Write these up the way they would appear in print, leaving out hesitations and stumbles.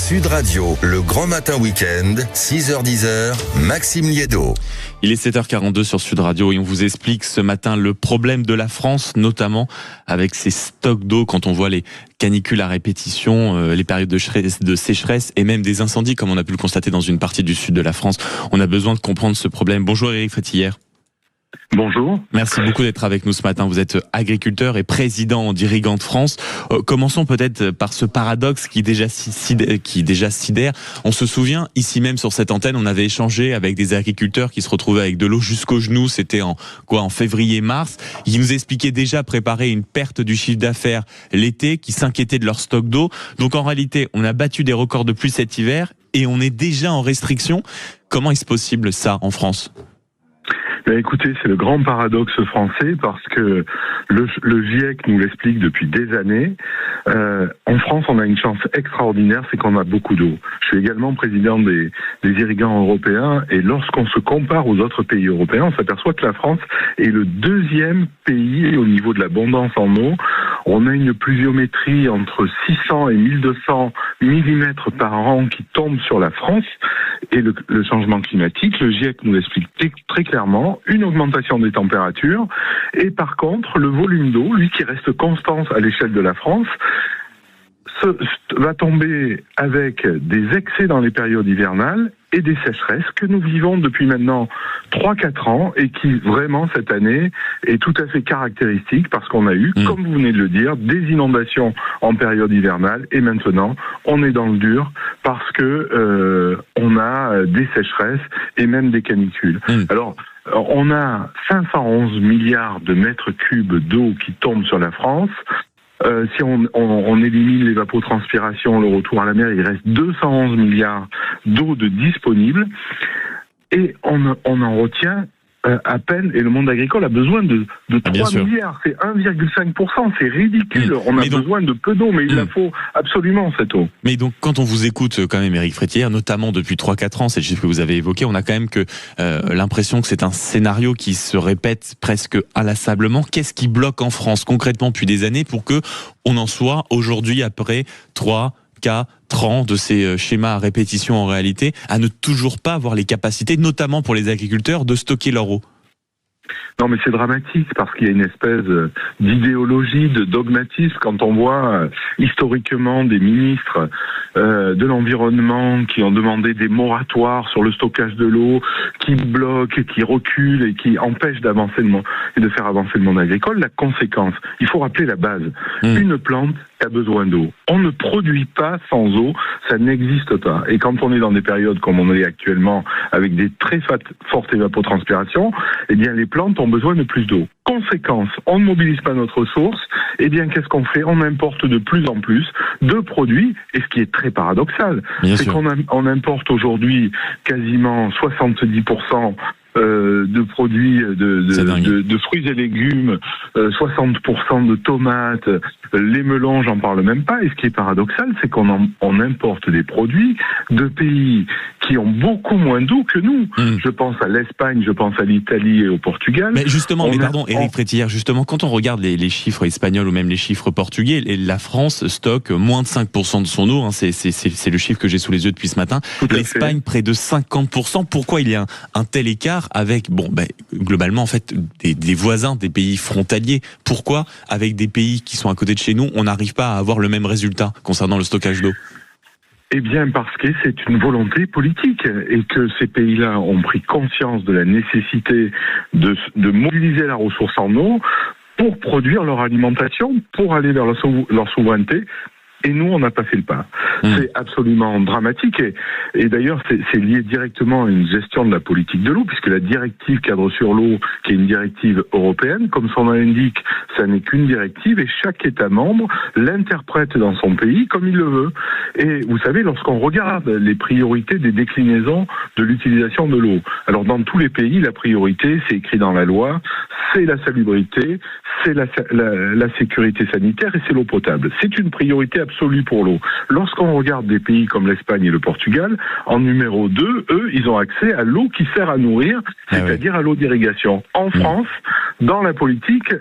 Sud Radio, le grand matin week-end, 6h-10h, Maxime Liédo. Il est 7h42 sur Sud Radio et on vous explique ce matin le problème de la France, notamment avec ses stocks d'eau quand on voit les canicules à répétition, les périodes de sécheresse et même des incendies comme on a pu le constater dans une partie du sud de la France. On a besoin de comprendre ce problème. Bonjour Éric Frétillère. Bonjour. Merci beaucoup d'être avec nous ce matin. Vous êtes agriculteur et président d'Irrigante France. Commençons peut-être par ce paradoxe qui déjà sidère. On se souvient, ici même sur cette antenne, on avait échangé avec des agriculteurs qui se retrouvaient avec de l'eau jusqu'aux genoux. C'était en février-mars. Ils nous expliquaient déjà préparer une perte du chiffre d'affaires l'été, qui s'inquiétaient de leur stock d'eau. Donc en réalité, on a battu des records de pluie cet hiver et on est déjà en restriction. Comment est-ce possible ça en France ? Écoutez, c'est le grand paradoxe français parce que le GIEC nous l'explique depuis des années. En France, on a une chance extraordinaire, c'est qu'on a beaucoup d'eau. Je suis également président des irrigants européens et lorsqu'on se compare aux autres pays européens, on s'aperçoit que la France est le deuxième pays au niveau de l'abondance en eau. On a une pluviométrie entre 600 et 1200 mm par an qui tombe sur la France et le changement climatique. Le GIEC nous l'explique très clairement. Une augmentation des températures et par contre le volume d'eau, lui qui reste constant à l'échelle de la France, va tomber avec des excès dans les périodes hivernales et des sécheresses que nous vivons depuis maintenant 3-4 ans et qui vraiment cette année est tout à fait caractéristique parce qu'on a eu, comme vous venez de le dire, des inondations en période hivernale et maintenant on est dans le dur parce que on a des sécheresses et même des canicules. Alors on a 511 milliards de mètres cubes d'eau qui tombent sur la France. Si on élimine l'évapotranspiration, le retour à la mer, il reste 211 milliards d'eau de disponibles. Et on en retient à peine, et le monde agricole a besoin de 3 milliards, c'est 1,5%, c'est ridicule. On a besoin de peu d'eau, mais il la faut absolument cette eau. Mais donc quand on vous écoute quand même Éric Frétillère, notamment depuis 3-4 ans, c'est le chiffre que vous avez évoqué, on a quand même l'impression que c'est un scénario qui se répète presque inlassablement. Qu'est-ce qui bloque en France concrètement depuis des années pour que on en soit aujourd'hui après 3-4 ans de ces schémas à répétition en réalité, à ne toujours pas avoir les capacités, notamment pour les agriculteurs, de stocker leur eau? Non, mais c'est dramatique parce qu'il y a une espèce d'idéologie, de dogmatisme quand on voit historiquement des ministres de l'environnement qui ont demandé des moratoires sur le stockage de l'eau, qui bloquent, qui reculent et qui empêchent d'avancer et de faire avancer le monde agricole. La conséquence, il faut rappeler la base. Une plante a besoin d'eau. On ne produit pas sans eau, ça n'existe pas. Et quand on est dans des périodes comme on est actuellement, avec des très fortes évapotranspirations, eh bien les plantes ont besoin de plus d'eau. Conséquence, on ne mobilise pas notre ressource, eh bien qu'est-ce qu'on fait ? On importe de plus en plus de produits, et ce qui est très paradoxal, c'est qu'on importe aujourd'hui quasiment 70% de produits de fruits et légumes, 60% de tomates, les melons, j'en parle même pas. Et ce qui est paradoxal, c'est qu'on importe des produits de pays qui ont beaucoup moins d'eau que nous. Je pense à l'Espagne, je pense à l'Italie et au Portugal. Mais justement, Éric Frétillère, justement, quand on regarde les chiffres espagnols ou même les chiffres portugais, la France stocke moins de 5% de son eau. Hein, c'est le chiffre que j'ai sous les yeux depuis ce matin. L'Espagne, près de 50%. Pourquoi il y a un tel écart avec, globalement, en fait, des voisins, des pays frontaliers? Pourquoi, avec des pays qui sont à côté de chez nous, on n'arrive pas à avoir le même résultat concernant le stockage d'eau? Eh bien, parce que c'est une volonté politique et que ces pays-là ont pris conscience de la nécessité de mobiliser la ressource en eau pour produire leur alimentation, pour aller vers leur souveraineté. Et nous, on n'a pas fait le pas. C'est absolument dramatique. Et d'ailleurs, c'est lié directement à une gestion de la politique de l'eau, puisque la directive cadre sur l'eau, qui est une directive européenne, comme son nom l'indique, ça n'est qu'une directive, et chaque État membre l'interprète dans son pays comme il le veut. Et vous savez, lorsqu'on regarde les priorités des déclinaisons de l'utilisation de l'eau, alors dans tous les pays, la priorité, c'est écrit dans la loi, c'est la salubrité, c'est la sécurité sanitaire et c'est l'eau potable. C'est une priorité absolue pour l'eau. Lorsqu'on regarde des pays comme l'Espagne et le Portugal, en numéro 2, eux, ils ont accès à l'eau qui sert à nourrir, c'est-à-dire à l'eau d'irrigation. En France, dans la politique,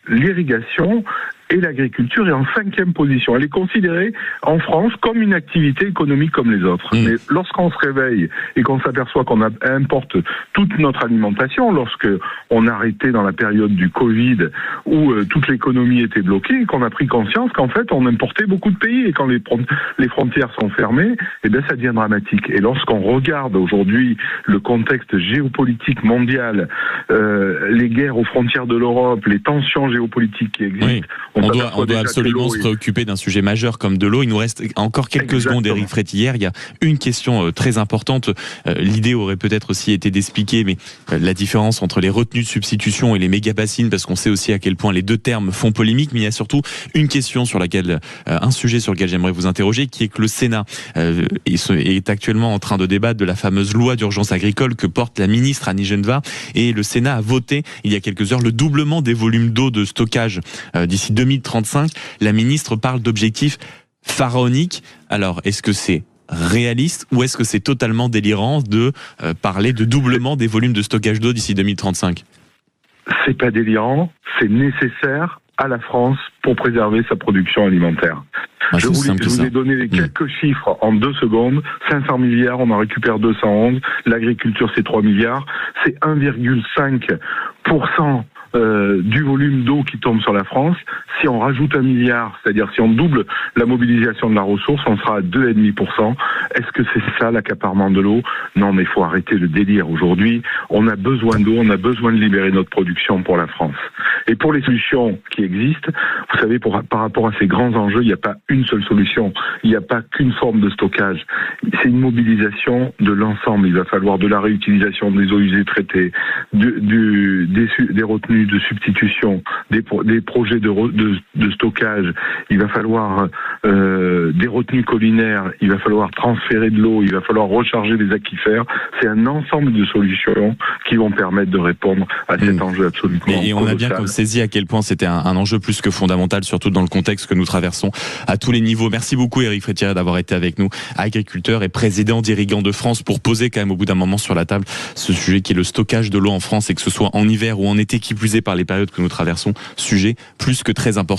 l'irrigation et l'agriculture est en 5e position. Elle est considérée en France comme une activité économique comme les autres. Mais lorsqu'on se réveille et qu'on s'aperçoit qu'on importe toute notre alimentation, lorsque on a arrêté dans la période du Covid où toute l'économie était bloquée et qu'on a pris conscience qu'en fait on importait beaucoup de pays et quand les frontières sont fermées, eh bien ça devient dramatique. Et lorsqu'on regarde aujourd'hui le contexte géopolitique mondial, les guerres aux frontières de l'Europe, les tensions géopolitiques qui existent, on doit absolument se préoccuper d'un sujet majeur comme de l'eau. Il nous reste encore quelques secondes, Éric Frétillère. Il y a une question très importante. L'idée aurait peut-être aussi été d'expliquer, mais la différence entre les retenues de substitution et les méga-bassines, parce qu'on sait aussi à quel point les deux termes font polémique, mais il y a surtout une question sur laquelle, un sujet sur lequel j'aimerais vous interroger, qui est que le Sénat est actuellement en train de débattre de la fameuse loi d'urgence agricole que porte la ministre Annie Genevard, et le Sénat a voté il y a quelques heures le doublement des volumes d'eau de stockage d'ici 2035. La ministre parle d'objectifs pharaoniques. Alors, est-ce que c'est réaliste ou est-ce que c'est totalement délirant de parler de doublement des volumes de stockage d'eau d'ici 2035 ? C'est pas délirant, c'est nécessaire à la France pour préserver sa production alimentaire. Je vous ai donné les quelques chiffres en 2 secondes. 500 milliards, on en récupère 211. L'agriculture, c'est 3 milliards. C'est 1,5% du volume d'eau qui tombe sur la France. Si on rajoute 1 milliard, c'est-à-dire si on double la mobilisation de la ressource, on sera à 2,5%. Est-ce que c'est ça l'accaparement de l'eau ? Non, mais il faut arrêter le délire. Aujourd'hui, on a besoin d'eau, on a besoin de libérer notre production pour la France. Et pour les solutions qui existent, vous savez, par rapport à ces grands enjeux, il n'y a pas une seule solution. Il n'y a pas qu'une forme de stockage. C'est une mobilisation de l'ensemble. Il va falloir de la réutilisation des eaux usées traitées, des retenues de substitution, des projets de stockage. Il va falloir des retenues collinaires. Il va falloir transférer de l'eau. Il va falloir recharger les aquifères. C'est un ensemble de solutions qui vont permettre de répondre à cet enjeu absolument colossal. Et on a bien saisi à quel point c'était un enjeu plus que fondamental, surtout dans le contexte que nous traversons à tous les niveaux. Merci beaucoup Éric Frétillère d'avoir été avec nous, agriculteur et président d'Irrigants de France, pour poser quand même au bout d'un moment sur la table ce sujet qui est le stockage de l'eau en France, et que ce soit en hiver ou en été, qui plus est par les périodes que nous traversons, sujet plus que très important.